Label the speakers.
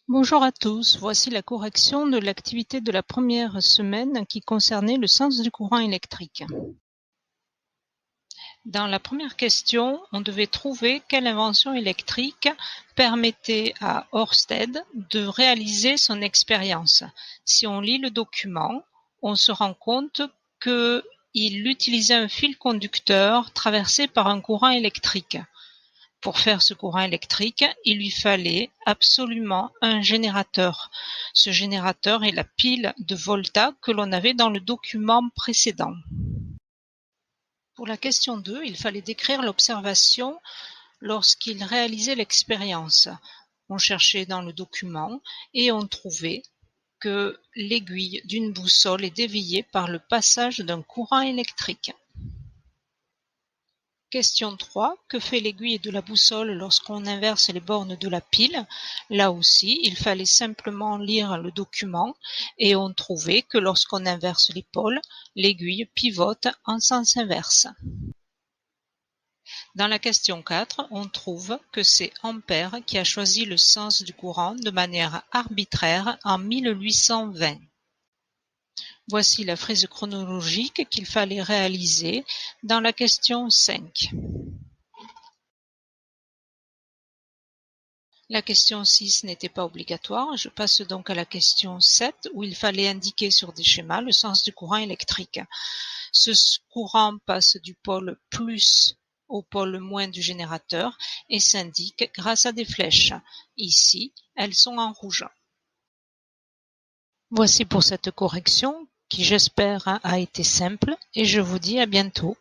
Speaker 1: Bonjour à tous, voici la correction de l'activité de la première semaine qui concernait le sens du courant électrique. Dans la première question, on devait trouver quelle invention électrique permettait à Ørsted de réaliser son expérience. Si on lit le document, on se rend compte qu'il utilisait un fil conducteur traversé par un courant électrique. Pour faire ce courant électrique, il lui fallait absolument un générateur. Ce générateur est la pile de Volta que l'on avait dans le document précédent. Pour la question 2, il fallait décrire l'observation lorsqu'il réalisait l'expérience. On cherchait dans le document et on trouvait que l'aiguille d'une boussole est déviée par le passage d'un courant électrique. Question 3. Que fait l'aiguille de la boussole lorsqu'on inverse les bornes de la pile? Là aussi, il fallait simplement lire le document et on trouvait que lorsqu'on inverse les pôles, l'aiguille pivote en sens inverse. Dans la question 4, on trouve que c'est Ampère qui a choisi le sens du courant de manière arbitraire en 1820. Voici la frise chronologique qu'il fallait réaliser dans la question 5. La question 6 n'était pas obligatoire, je passe donc à la question 7 où il fallait indiquer sur des schémas le sens du courant électrique. Ce courant passe du pôle plus au pôle moins du générateur et s'indique grâce à des flèches. Ici, elles sont en rouge. Voici pour cette correction qui j'espère a été simple et je vous dis à bientôt.